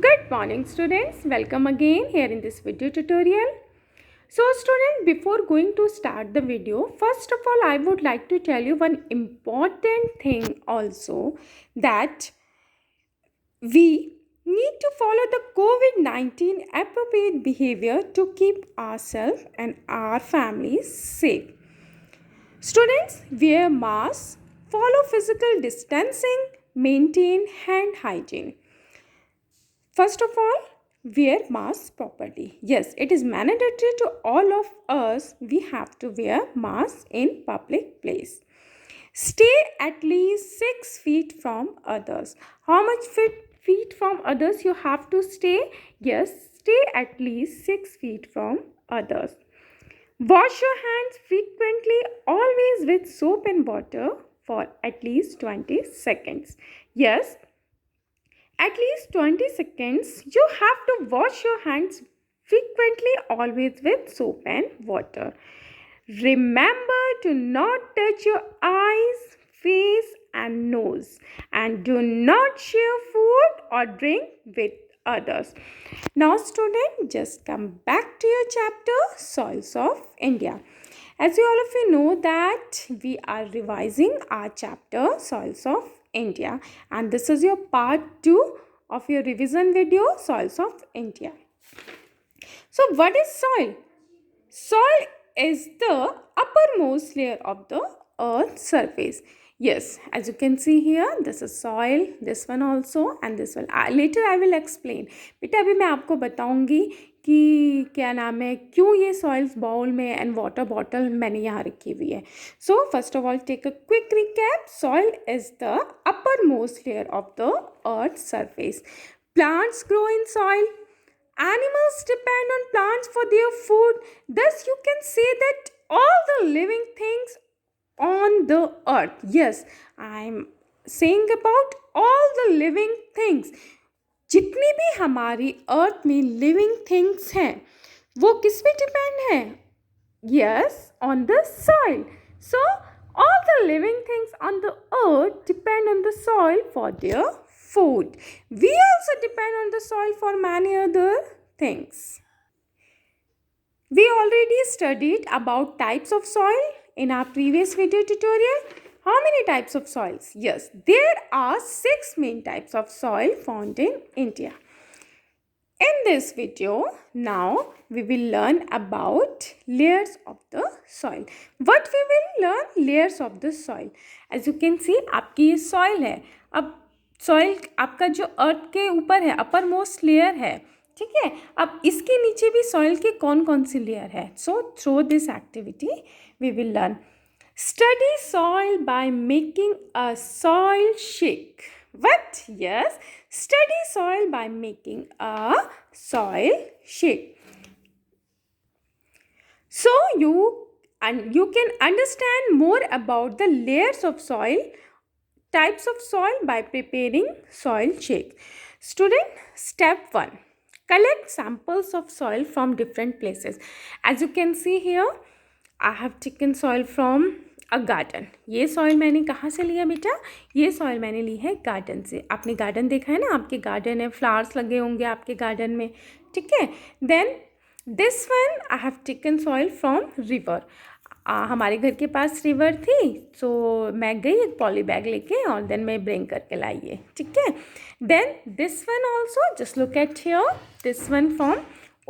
Good morning students, welcome again here in this video tutorial. So student, before going to start the video, first of all I would like to tell you one important thing also, that we need to follow the COVID-19 appropriate behavior to keep ourselves and our families safe. Students, wear masks, follow physical distancing, maintain hand hygiene. First of all, wear masks properly. Yes, it is mandatory to all of us. We have to wear masks in public place. Stay at least 6 feet from others. How much feet from others you have to stay? Yes, stay at least 6 feet from others. Wash your hands frequently, always with soap and water for at least 20 seconds. Yes, at least 20 seconds, you have to wash your hands frequently, always with soap and water. Remember to not touch your eyes, face, and nose, and do not share food or drink with others. Now, student, just come back to your chapter Soils of India. As you all of you know that we are revising our chapter Soils of India, and this is your part 2 of your revision video Soils of India. So what is soil? Soil is the uppermost layer of the earth's surface. Yes, as you can see here, this is soil, this one also, and this one. Later I will explain. बेटा अभी मैं आपको बताऊंगी कि क्या नाम है, क्यों ये सॉइल्स बाउल में एंड वाटर बॉटल मैंने यहाँ रखी हुई है. So first of all take a quick recap. Soil is the upper most layer of the earth surface. Plants grow in soil. Animals depend on plants for their food. Thus, you can say that all the living things on the earth. Yes, I'm saying about all the living things. जितनी भी हमारी अर्थ में living things हैं वो किस पे depend है? Yes, on the soil. So, all the living things on the earth depend on the soil for their food. We also depend on the soil for many other things. We already studied about types of soil in our previous video tutorial. How many types of soils? Yes, there are 6 main types of soil found in India. In this video, now we will learn about layers of the soil. What we will learn? Layers of the soil. As you can see, आपकी ये soil है. अब soil आपका जो earth के ऊपर है, upper most layer है, ठीक है. अब इसके नीचे भी soil के कौन कौन सी layer है? So through this activity, we will learn. Study soil by making a soil shake. What? Yes, study soil by making a soil shake. So you can understand more about the layers of soil, types of soil by preparing soil shake. Student, step 1. Collect samples of soil from different places. As you can see here, I have taken soil from a garden. ये soil मैंने कहाँ से लिया बेटा? ये soil मैंने ली है garden से. आपने गार्डन देखा है ना, आपके गार्डन है, फ्लावर्स लगे होंगे आपके गार्डन में, ठीक है. Then this one I have taken soil from river. हमारे घर के पास रिवर थी, सो मैं गई एक पॉली बैग लेके और देन मैं ब्रिंग करके लाई है, ठीक है. Then this one also, just look at here, this one from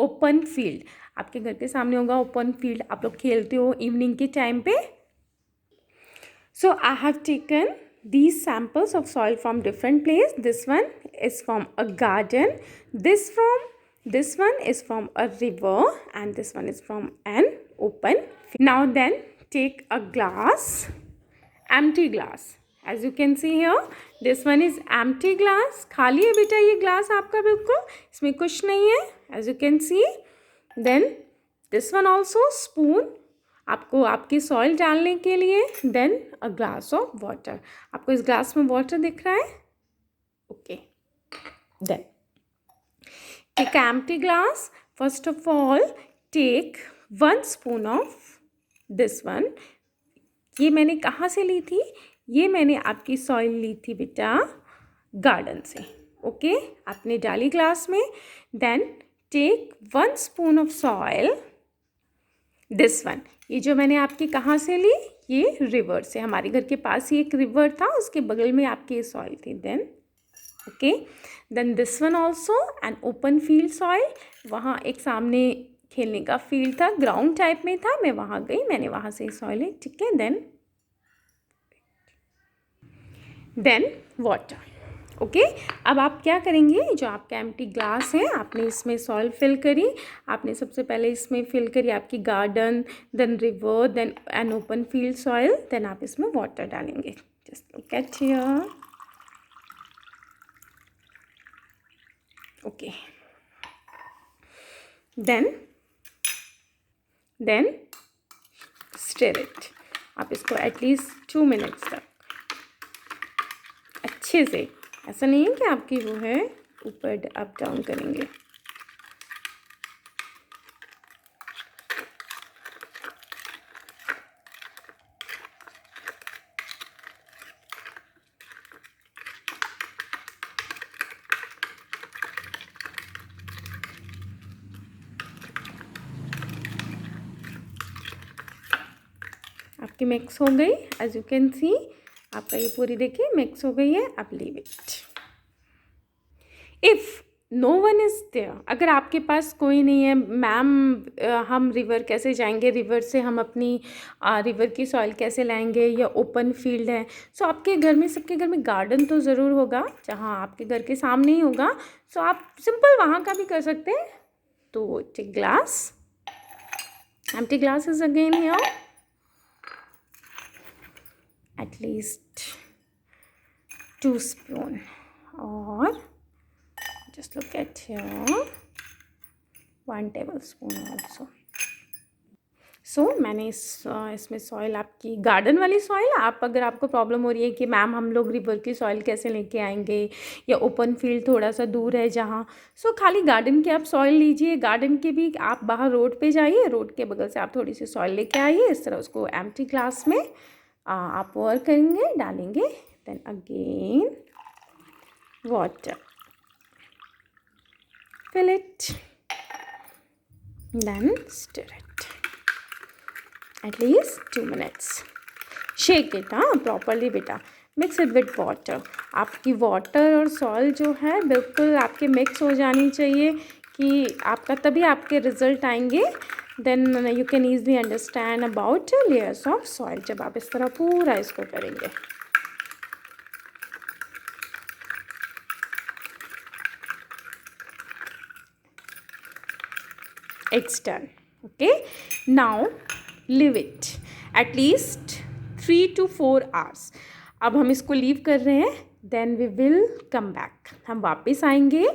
open field. आपके घर के सामने होगा ओपन फील्ड, आप लोग खेलते हो इवनिंग के टाइम पे. So I have taken these samples of soil from different place. This one is from a garden. This one is from a river, and this one is from an open field. Now then, take a glass, empty glass. As you can see here, this one is empty glass. खाली है बेटा ये glass आपका बिल्कुल, इसमें कुछ नहीं है. As you can see, then this one also spoon. आपको आपकी सॉइल डालने के लिए. Then a glass of water. आपको इस ग्लास में वाटर दिख रहा है? Okay. Then take empty glass. First of all take 1 spoon of this one. ये मैंने कहाँ से ली थी? ये मैंने आपकी सॉइल ली थी बेटा गार्डन से. ओके, आपने डाली ग्लास में. Then take 1 spoon of soil. This one, ये जो मैंने आपकी कहाँ से ली, ये रिवर से. हमारे घर के पास ही एक रिवर था, उसके बगल में आपकी ये सॉइल थी. Then okay, then this one also an open field soil. वहाँ एक सामने खेलने का फील्ड था, ग्राउंड टाइप में था. मैं वहाँ गई, मैंने वहाँ से सॉइल ली. ठीक है. Then water. ओके, अब आप क्या करेंगे, जो आपका एम्प्टी ग्लास है आपने इसमें सॉइल फिल करी. आपने सबसे पहले इसमें फिल करी आपकी garden, then river, then an open field soil. Then आप इसमें वाटर डालेंगे. Just look at here. Okay, then stir it. आप इसको एटलीस्ट 2 मिनट्स तक अच्छे से, ऐसा नहीं है कि आपकी वो है ऊपर अप डाउन करेंगे. आपकी मिक्स हो गई. एज यू कैन सी आपका ये पूरी देखिए मिक्स हो गई है. अब leave it. If no one is there, अगर आपके पास कोई नहीं है, मैम हम रिवर कैसे जाएंगे, रिवर से हम अपनी रिवर की सॉइल कैसे लाएंगे, या ओपन फील्ड है. सो आपके घर में, सबके घर में गार्डन तो ज़रूर होगा, जहाँ आपके घर के सामने ही होगा. सो आप सिंपल वहाँ का भी कर सकते हैं. तो take glass, empty glass is again here. at least 2 spoon, or just look at here 1 tablespoon also. सो मैंने इसमें सॉइल, आपकी गार्डन वाली सॉइल. आप अगर आपको प्रॉब्लम हो रही है कि मैम हम लोग रिवर की सॉइल कैसे लेके आएंगे, या ओपन फील्ड थोड़ा सा दूर है जहाँ, सो खाली गार्डन की आप सॉइल लीजिए. गार्डन के भी आप बाहर रोड पे जाइए, रोड के बगल से आप थोड़ी सी सॉइल लेके आइए. इस तरह उसको एम्प्टी ग्लास में आप पोर करेंगे, डालेंगे. Then again water, fill it, then stir it at least 2 minutes. Shake it properly बेटा. Mix it with water. आपकी वाटर और सॉइल जो है बिल्कुल आपके मिक्स हो जानी चाहिए, कि आपका तभी आपके रिजल्ट आएंगे. Then you can easily understand about layers of soil, जब आप इस तरह पूरा इसको करेंगे. It's done. Okay, now leave it at least 3 to 4 hours. अब हम इसको लीव कर रहे हैं. Then we will come back, हम वापस आएंगे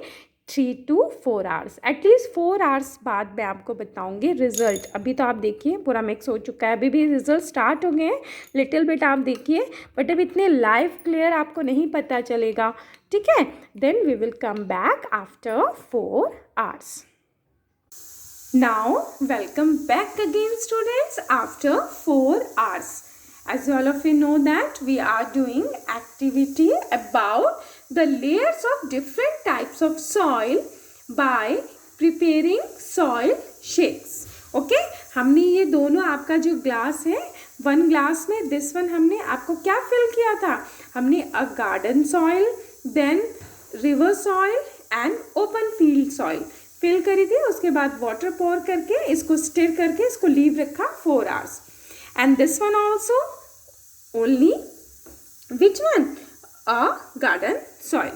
3 to 4 hours. एटलीस्ट 4 hours बाद मैं आपको बताऊंगी रिजल्ट. अभी तो आप देखिए पूरा मिक्स हो चुका है, अभी भी रिजल्ट स्टार्ट हो गए हैं. लिटिल बिट आप देखिए, बट अब इतने लाइव क्लियर आपको नहीं पता चलेगा. ठीक है. Then we will come back after 4 hours. Now welcome back again students after 4 hours. As all of you know that we are doing activity about the layers of different types of soil by preparing soil shakes. Okay, हमने ये दोनों आपका जो glass है, 1 glass में this one हमने आपको क्या फिल किया था, हमने a garden soil, then river soil and open field soil fill करी थी. उसके बाद वाटर पोर करके इसको स्टिर करके इसको लीव रखा 4 hours. And this one also only which one, a garden soil.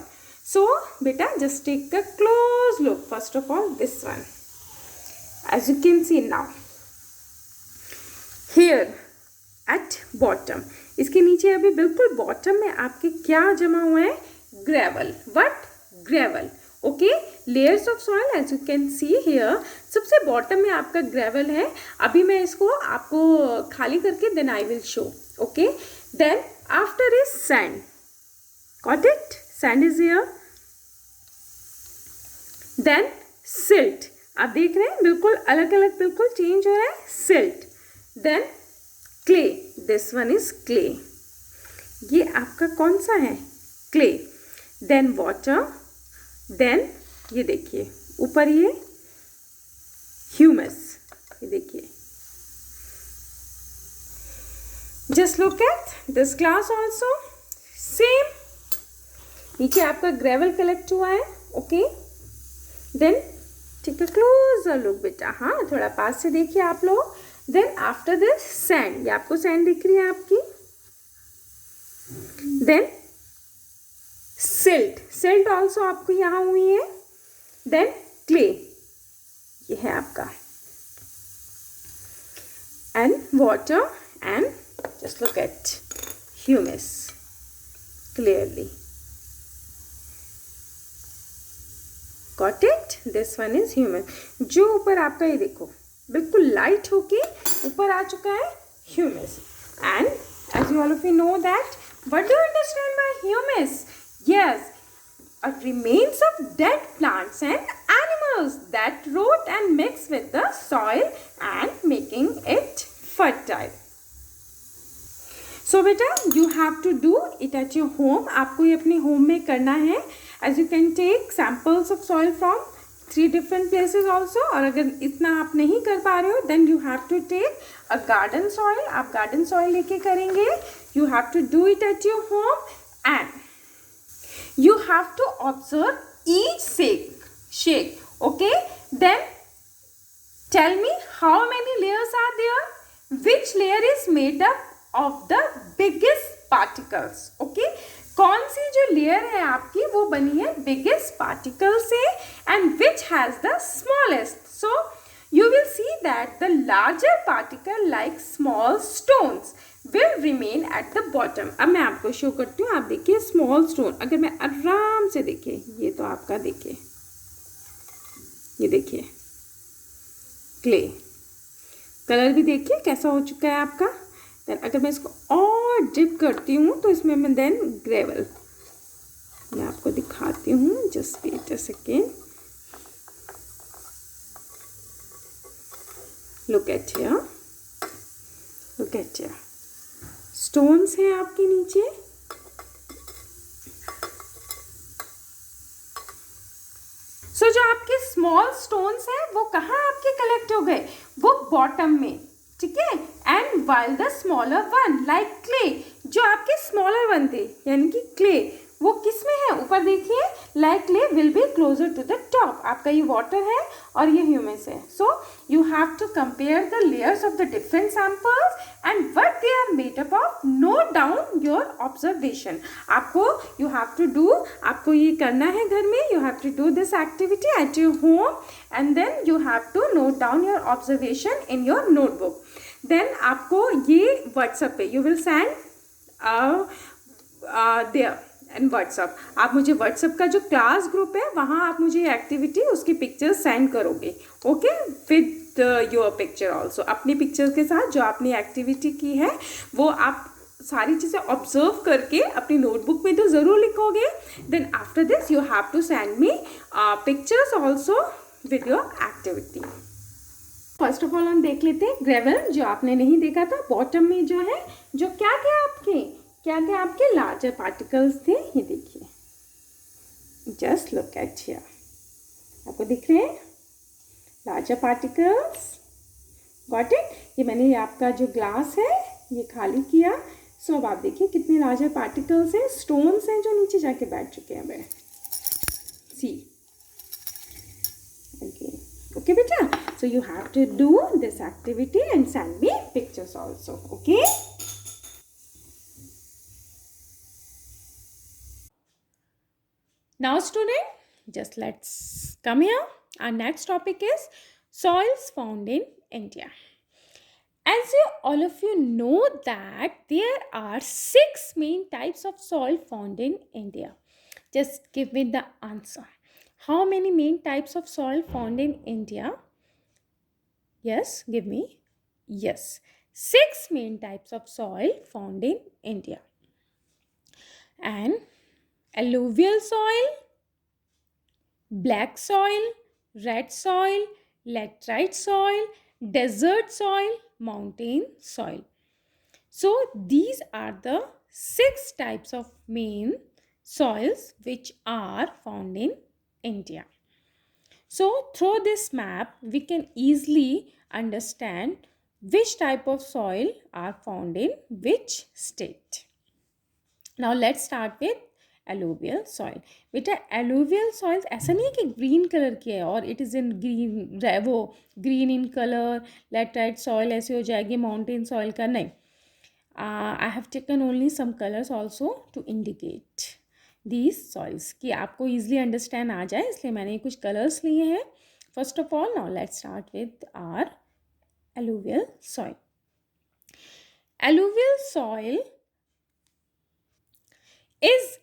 So बेटा just take a close look. First of all this one, as you can see now here at bottom, इसके नीचे अभी बिल्कुल bottom में आपके क्या जमा हुआ है, gravel. What, gravel. Okay, layers of soil as you can see here. सबसे बॉटम में आपका ग्रेवल है. अभी मैं इसको आपको खाली करके then I will show. Okay, then after is sand. Got it, sand is here. Then silt, आप देख रहे हैं बिल्कुल अलग अलग बिल्कुल चेंज हो रहा है, silt. Then clay, this one is clay. ये आपका कौन सा है, क्ले. देन वाटर, देन ये देखिए ऊपर ये ह्यूमस, ये देखिए। Just look at this glass also same, नीचे आपका ग्रेवल कलेक्ट हुआ है। Okay, then take a closer look बेटा, हाँ थोड़ा पास से देखिए आप लोग। देन आफ्टर दिस सैंड, ये आपको सैंड दिख रही है आपकी। देन सिल्ट, सिल्ट ऑल्सो आपको यहाँ हुई है। देन क्ले, ये है आपका, and water and just look eight humus clearly. Got it, this one is human. जो ऊपर आपका ये देखो बिल्कुल लाइट होके ऊपर आ चुका है humus. And as you all of you know that, what do you understand by humus? Yes, remains of dead plants and animals that rot and mix with the soil and making it fertile. So बेटा you have to do it at your home, आपको ये अपने home में करना है। As you can take samples of soil from 3 different places also, और अगर इतना आप नहीं कर पा रहे हो then you have to take a garden soil, आप garden soil लेके करेंगे। You have to do it at your home and you have to observe each shake. Okay, then tell me how many layers are there, which layer is made up of the biggest particles. Okay, कौन सी जो layer है आपकी वो बनी है biggest particle से, and which has the smallest. So you will see that the larger particle like small stones will remain at the bottom. अब मैं आपको शो करती हूँ, आप देखिए स्मॉल स्टोन, अगर मैं आराम से देखिए, ये तो आपका देखिए, ये देखिए क्ले, कलर भी देखिए कैसा हो चुका है आपका। देन अगर मैं इसको और डिप करती हूँ तो इसमें मैं देन ग्रेवल, मैं आपको दिखाती हूँ, just wait a second. Look at here, look at here, stones हैं आपके नीचे। सो जो आपके स्मॉल स्टोन्स हैं वो कहाँ आपके कलेक्ट हो गए? वो बॉटम में, ठीक है। And while the smaller one like clay, जो आपके स्मॉलर वन थे यानी कि क्ले, वो किस में है? ऊपर देखिए, like clay will be closer to the top. आपका ये वाटर है और ये ह्यूमस है। So you have to compare the layers of the different samples and what they are made up of. Note down your observation. आपको you have to do, आपको ये करना है घर में। You have to do this activity at your home and then you have to note down your observation in your notebook. Then आपको ये WhatsApp पे you will send there and WhatsApp, आप मुझे व्हाट्सअप का जो क्लास ग्रुप है वहाँ आप मुझे एक्टिविटी उसकी पिक्चर्स सेंड करोगे। Okay, with your picture also, अपनी पिक्चर्स के साथ जो आपने एक्टिविटी की है वो आप सारी चीज़ें ऑब्जर्व करके अपनी नोटबुक में तो ज़रूर लिखोगे। Then after this you have to send me pictures also with your activity. First of all हम देख लेते हैं ग्रेवल, जो आपने नहीं देखा था। बॉटम में जो है, जो क्या क्या आपके लार्जर पार्टिकल्स थे, ये देखिए, जस्ट लुक एट हियर, आपको दिख रहे हैं लार्जर पार्टिकल्स। Got it. ये मैंने ये आपका जो ग्लास है ये खाली किया। सो अब आप देखिए कितने लार्जर पार्टिकल्स हैं, स्टोन्स हैं जो नीचे जाके बैठ चुके हैं। मैं सी ओके बेटा, so you have to do this activity and send me pictures also. Okay, now student, just let's come here. Our next topic is soils found in India. As you all of you know that there are 6 main types of soil found in India. Just give me the answer. How many main types of soil found in India? Yes, give me. Yes, 6 main types of soil found in India. And alluvial soil, black soil, red soil, laterite soil, desert soil, mountain soil. So these are the 6 types of main soils which are found in India. So through this map we can easily understand which type of soil are found in which state. Now let's start with alluvial soil. बेटा alluvial soil ऐसा नहीं है कि green colour की है और it is in green, वो green in color, laterite soil ऐसे हो जाएगी mountain soil का, नहीं. I have taken only some colors also to indicate these soils कि आपको easily understand आ जाए, इसलिए मैंने कुछ colors लिए हैं. First of all, now let's start with our alluvial soil. Alluvial soil is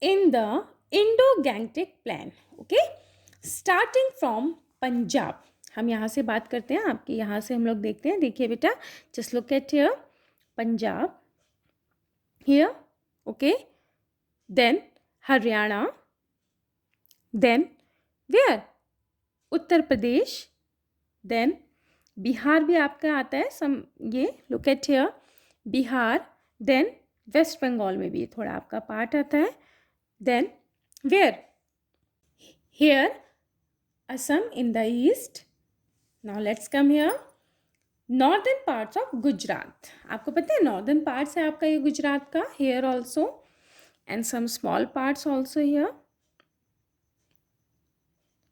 in the Indo-Gangetic plain. Okay, starting from Punjab. हम यहाँ से बात करते हैं, आपके यहाँ से हम लोग देखते हैं. देखिए बेटा, just look at here, Punjab, here, okay, then Haryana, then where? Uttar Pradesh, then Bihar भी आपका आता है, सम ये look at here, Bihar, then West Bengal में भी थोड़ा आपका पार्ट आता है, then where? Here Assam in the east. Now let's come here, northern parts of Gujarat. आपको पता है northern parts है आपका ये गुजरात का, here also, and some small parts also here.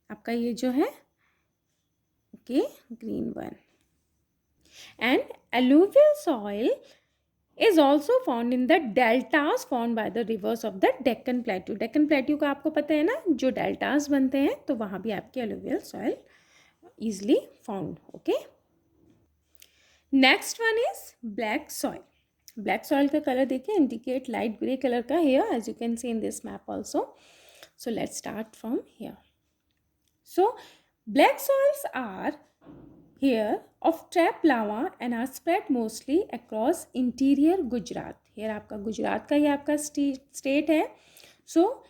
आपका ये जो है, okay, green one. And alluvial soil is also found in the deltas formed by the rivers of the Deccan Plateau. Deccan Plateau का आपको पता है ना, जो deltas बनते हैं तो वहाँ भी आपकी alluvial soil easily found. Okay. Next one is black soil. Black soil का color देखिए, indicate light grey color का here, as you can see in this map also. So let's start from here. So black soils are here of trap lava and are spread mostly across interior Gujarat. Here आपका गुजरात का ये आपका state है. So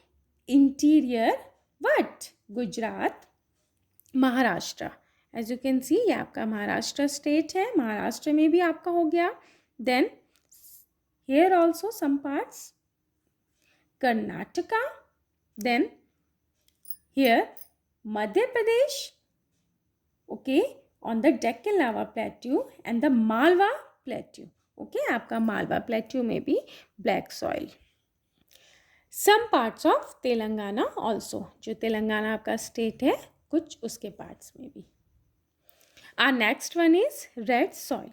interior what? Gujarat, Maharashtra. As you can see ये आपका Maharashtra state है, महाराष्ट्र में भी आपका हो गया. Then here also some parts Karnataka. Then here Madhya Pradesh, okay, on the Deccan Lava Plateau and the Malwa Plateau. Okay, आपका Malwa Plateau में भी black soil. Some parts of Telangana also. जो तेलंगाना आपका state है, कुछ उसके parts में भी. Our next one is red soil.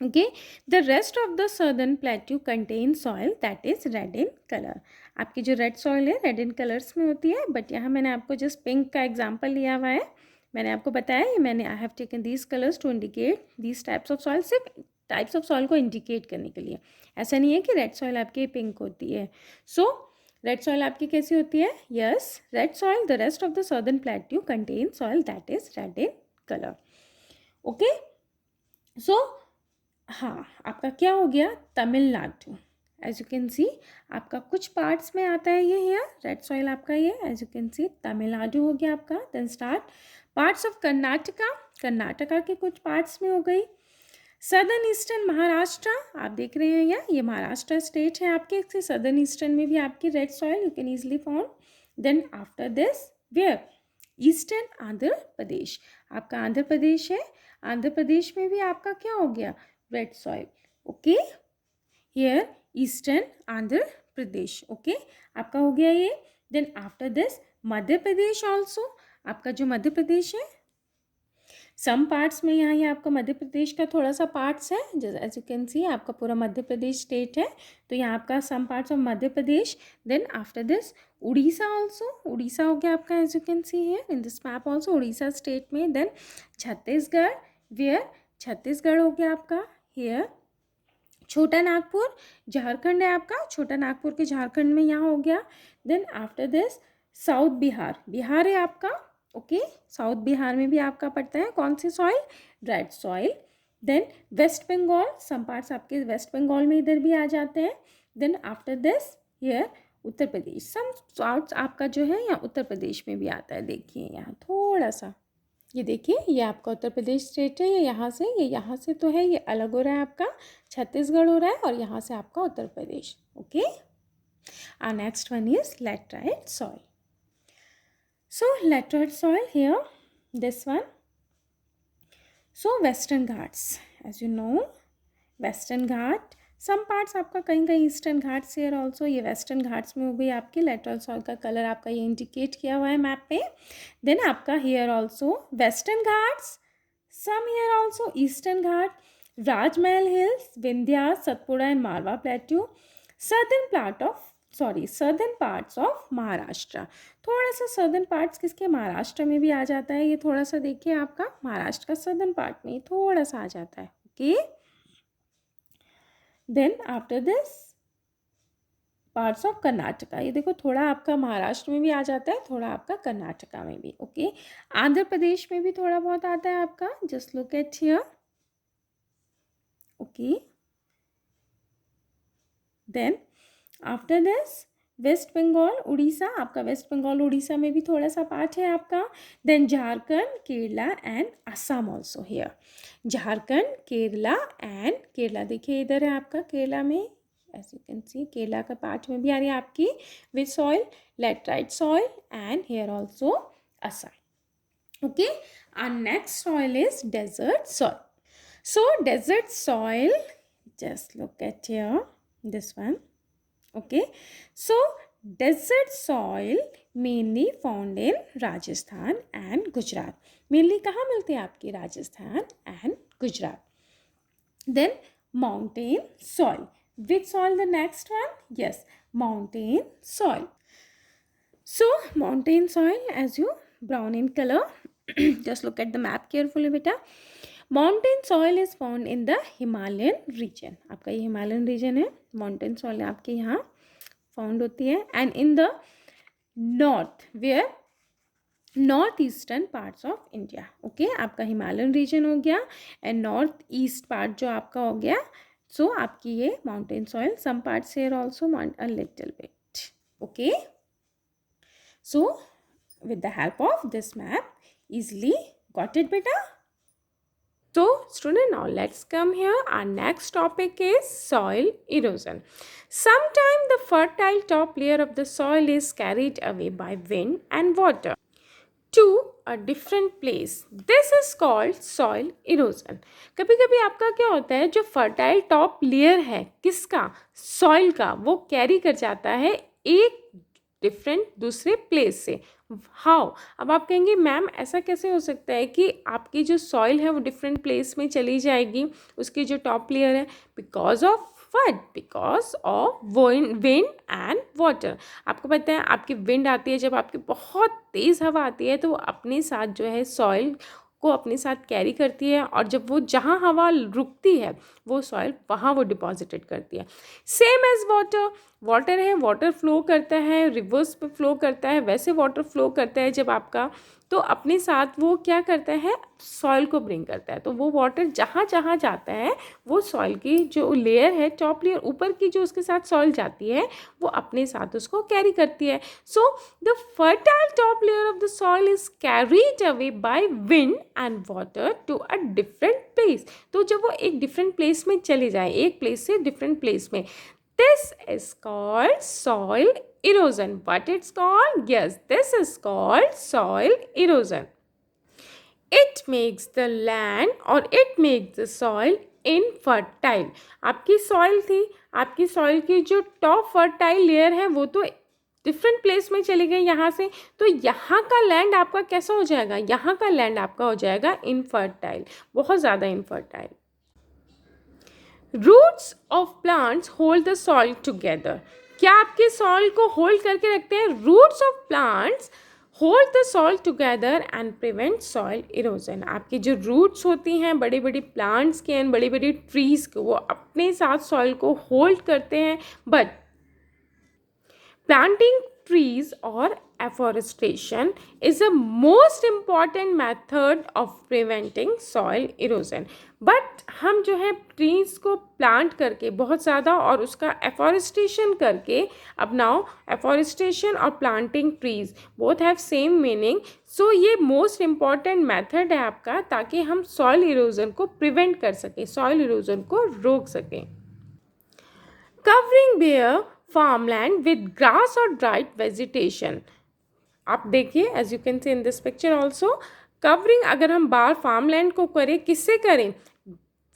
Okay, the rest of the southern plateau contains soil that is red in color. आपकी जो red soil है red in colors में होती है, but यहाँ मैंने आपको just pink का example लिया हुआ है. मैंने आपको बताया ये मैंने I have taken these colors to indicate these types of soil, सिर्फ types of soil को indicate करने के लिए. ऐसा नहीं है कि red soil आपकी pink होती है. So red soil आपकी कैसी होती है? Yes, red soil, the rest of the southern plateau contains soil that is red in color. Okay, so हाँ आपका क्या हो गया? Tamil Nadu. As you can see आपका कुछ पार्ट्स में आता है ये हेयर रेड सॉइल आपका ये, as you can see Tamil Nadu हो गया आपका. Then start parts of Karnataka, Karnataka के कुछ पार्ट्स में हो गई. सदर्न ईस्टर्न महाराष्ट्र आप देख रहे हैं यहाँ, ये महाराष्ट्र स्टेट है आपके, इससे सदर्न ईस्टर्न में भी आपकी red soil you can easily found. Then after this where? Eastern Andhra Pradesh. आपका आंध्र प्रदेश है, आंध्र प्रदेश में भी आपका क्या हो गया? Red soil. Okay, here eastern Andhra Pradesh. Okay, आपका हो गया ये. Then after this Madhya Pradesh also. आपका जो मध्य प्रदेश है सम पार्ट्स में यहाँ ये आपका मध्य प्रदेश का थोड़ा सा पार्ट्स है, एज यू कैन सी आपका पूरा मध्य प्रदेश स्टेट है, तो यहाँ आपका some parts of Madhya Pradesh. Then after this Orissa also, Orissa हो गया आपका, as you can see here in this map also Orissa state में. Then Chhattisgarh, where? छत्तीसगढ़ हो गया आपका हियर. छोटा नागपुर झारखंड है आपका, छोटा नागपुर के झारखंड में यहाँ हो गया. Then after this south Bihar, Bihar है आपका. ओके, साउथ बिहार में भी आपका पड़ता है कौन सी soil? Red soil. Then West Bengal, some parts आपके वेस्ट बंगाल में इधर भी आ जाते हैं. Then after this here Uttar Pradesh, some parts आपका जो है यहाँ उत्तर प्रदेश में भी आता है. देखिए यहाँ थोड़ा सा ये देखिए, ये आपका उत्तर प्रदेश स्टेट है, ये यहाँ से तो है, ये अलग हो रहा है आपका छत्तीसगढ़ हो रहा है, और यहाँ से आपका Uttar Pradesh. Okay, our next one is laterite soil. So laterite soil here, this one. So Western Ghats, as you know, Western Ghat, some parts आपका कहीं कहीं ईस्टर्न घाट्स here also, ये वेस्टर्न घाट्स में हो गई आपकी lateral soil का कलर आपका ये इंडिकेट किया हुआ है मैप पे. देन आपका here also western Ghats, some here also eastern Ghat, Rajmahal hills, Vindhya, Satpura and Malwa plateau, southern parts of Maharashtra. थोड़ा सा सर्दर्न पार्ट्स किसके, महाराष्ट्र में भी आ जाता है. ये थोड़ा सा देखिए आपका महाराष्ट्र का सर्दर्न पार्ट में थोड़ा सा आ जाता है. Okay, then after this parts of Karnataka, ये देखो थोड़ा आपका महाराष्ट्र में भी आ जाता है, थोड़ा आपका कर्नाटका में भी. ओके, आंध्र प्रदेश में भी थोड़ा बहुत आता है आपका. Just look at here. Okay, then after this West Bengal Orissa, आपका वेस्ट बंगाल उड़ीसा में भी थोड़ा सा पार्ट है आपका. Then Jharkhand, Kerala and Assam also here. Jharkhand, Kerala and Kerala देखिए इधर है आपका केरला में, as you can see Kerala का पार्ट में भी आ रही है आपकी which soil, laterite soil and here also Assam. Okay, our next soil is desert soil. So desert soil, just look at here, this one. Okay, so desert soil mainly found in Rajasthan and Gujarat. Mainly कहाँ मिलते हैं आपकी, Rajasthan and Gujarat. Then mountain soil. Which soil the next one? Yes, mountain soil. So mountain soil as you brown in color. Just look at the map carefully beta. Mountain soil is found in the Himalayan region. आपका ये Himalayan region है, mountain soil आपके यहाँ found होती है. And in the north, where north eastern parts of India. Okay, आपका Himalayan reason हो गया एंड नॉर्थ ईस्ट पार्ट जो आपका हो गया. सो आपकी ये mountain soil, some parts here also a little bit. Okay, so with the help of this map easily got it beta. So student, now let's come here. Our next topic is soil erosion. Sometimes the fertile top layer of the soil is carried away by wind and water to a different place. This is called soil erosion. कभी कभी आपका क्या होता है, जो fertile top layer है किसका, soil का, वो कैरी कर जाता है एक डिफरेंट दूसरे प्लेस से. हाउ, अब आप कहेंगे मैम ऐसा कैसे हो सकता है कि आपकी जो सॉइल है वो डिफरेंट प्लेस में चली जाएगी, उसकी जो टॉप लेयर है. Because of what, because of wind and water. आपको पता है आपकी विंड आती है, जब आपकी बहुत तेज़ हवा आती है तो वो अपने साथ जो है सॉइल को अपने साथ कैरी करती है, और जब वो जहाँ हवा रुकती है वो सॉइल वहाँ वो डिपॉजिटेड करती है. सेम एज वाटर, वाटर है, वाटर फ्लो करता है, रिवर्स पे फ्लो करता है, वैसे वाटर फ्लो करता है जब आपका, तो अपने साथ वो क्या करता है, सॉइल को ब्रिंग करता है. तो वो वाटर जहाँ जहाँ जाता है वो सॉइल की जो लेयर है, टॉप लेयर ऊपर की जो उसके साथ सॉइल जाती है, वो अपने साथ उसको कैरी करती है. So the fertile top layer of the soil is carried away by wind and water to a different place. तो जब वो एक डिफरेंट प्लेस में चले जाए, एक प्लेस से डिफरेंट प्लेस में, this is called soil erosion. What it's called? Yes, this is called soil erosion. It makes the land or it makes the soil infertile. आपकी सॉइल थी, आपकी सॉइल की जो टॉप फर्टाइल लेयर है वो तो different place में चली गई यहाँ से, तो यहाँ का लैंड आपका कैसा हो जाएगा, यहाँ का लैंड आपका हो जाएगा इनफर्टाइल, बहुत ज़्यादा infertile. Roots of plants hold the soil together. क्या आपके सॉइल को होल्ड करके रखते हैं? Roots of plants hold the soil together and prevent soil erosion. आपकी जो रूट्स होती हैं बड़ी बड़ी प्लांट्स के एंड बड़ी बड़ी ट्रीज के, वो अपने साथ सॉइल को होल्ड करते हैं. But planting trees or afforestation is the most important method of preventing soil erosion. But हम जो है ट्रीज को प्लांट करके बहुत ज़्यादा और उसका एफॉरेस्टेशन करके, अब नाउ एफॉरेस्टेशन और planting trees both have same meaning. So ये मोस्ट इम्पॉर्टेंट मेथड है आपका, ताकि हम सॉइल इरोजन को प्रिवेंट कर सकें, सॉइल इरोजन को रोक सकें. Covering bare farmland with grass or dried vegetation. आप देखिए as you can see in this picture also, covering अगर हम बाहर फार्म लैंड को करें, किससे करें,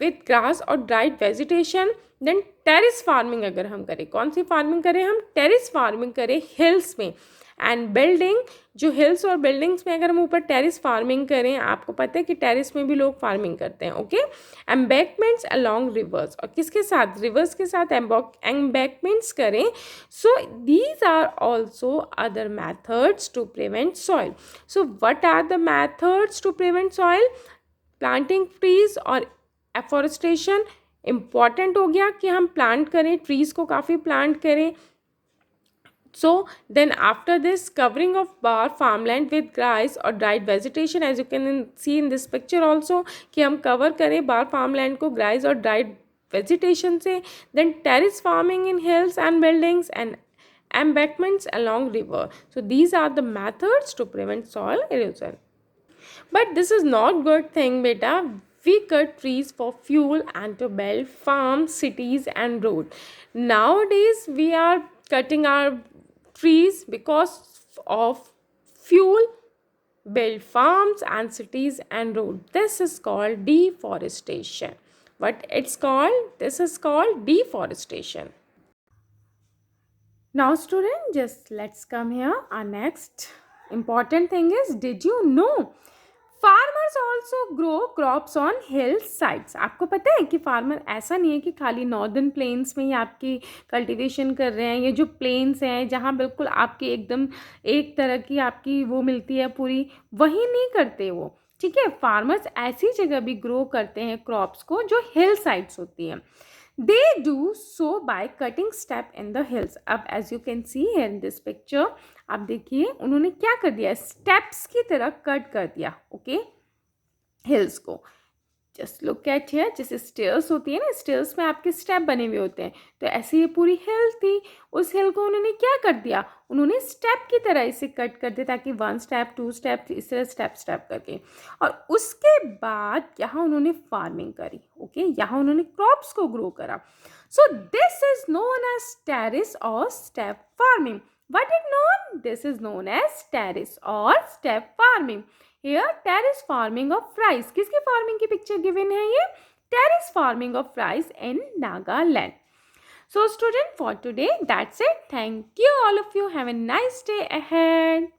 विथ ग्रास और dried vegetation. Then terrace farming अगर हम करें, कौन सी फार्मिंग करें हम, टेरिस फार्मिंग करें हिल्स में। एंड बिल्डिंग, जो हिल्स और बिल्डिंग्स में अगर हम ऊपर टेरिस फार्मिंग करें, आपको पता है कि टेरिस में भी लोग फार्मिंग करते हैं, ओके। एम्बैंकमेंट्स अलोंग रिवर्स, और किसके साथ, रिवर्स के साथ एम्बैंकमेंट्स करें। So these are also other methods to prevent soil. So what are the methods to prevent soil, planting trees और एफॉरेस्टेशन। इम्पॉर्टेंट हो गया कि हम प्लांट करें, ट्रीज़ को काफ़ी प्लांट करें। So then after this, covering of bar farmland with grass or dried vegetation, as you can see in this picture also, कि हम cover करें bar farmland को grass और dried vegetation से। Then terrace farming in hills and buildings and embankments along river. So these are the methods to prevent soil erosion. But this is not good thing, beta. We cut trees for fuel and to build farms, cities and road. Nowadays we are cutting our trees because of fuel, build farms and cities and road. This is called deforestation. What it's called? This is called deforestation. Now student, just let's come here. Our next important thing is, did you know farmers also grow crops on hill sides. आपको पता है कि farmer ऐसा नहीं है कि खाली northern plains में ही आपकी कल्टीवेशन कर रहे हैं। ये जो प्लेन्स हैं जहाँ बिल्कुल आपकी एकदम एक तरह की आपकी वो मिलती है पूरी, वही नहीं करते वो, ठीक है। फार्मर्स ऐसी जगह भी ग्रो करते हैं क्रॉप्स को जो हिल साइड्स होती हैं। They do so by cutting step in the hills. अब as you can see here in this picture, आप देखिए उन्होंने क्या कर दिया, स्टेप्स की तरह कट कर दिया, ओके, हिल्स को। जस्ट लुक एट हियर, जैसे स्टेयर्स होती है ना, स्टेयर्स में आपके स्टेप बने हुए होते हैं, तो ऐसे ये पूरी हिल थी। उस हिल को उन्होंने क्या कर दिया, उन्होंने स्टेप की तरह इसे कट कर दिया, ताकि 1 स्टेप 2 स्टेप इस तरह स्टेप करके, और उसके बाद यहाँ उन्होंने फार्मिंग करी, ओके, यहाँ उन्होंने क्रॉप्स को ग्रो करा। So this is known as terrace or step farming. What is known? This is known as terrace or step farming. Here terrace farming of rice. किसकी farming की picture given है ये? Terrace farming of rice in Nagaland. So student, for today that's it. Thank you all of you. Have a nice day ahead.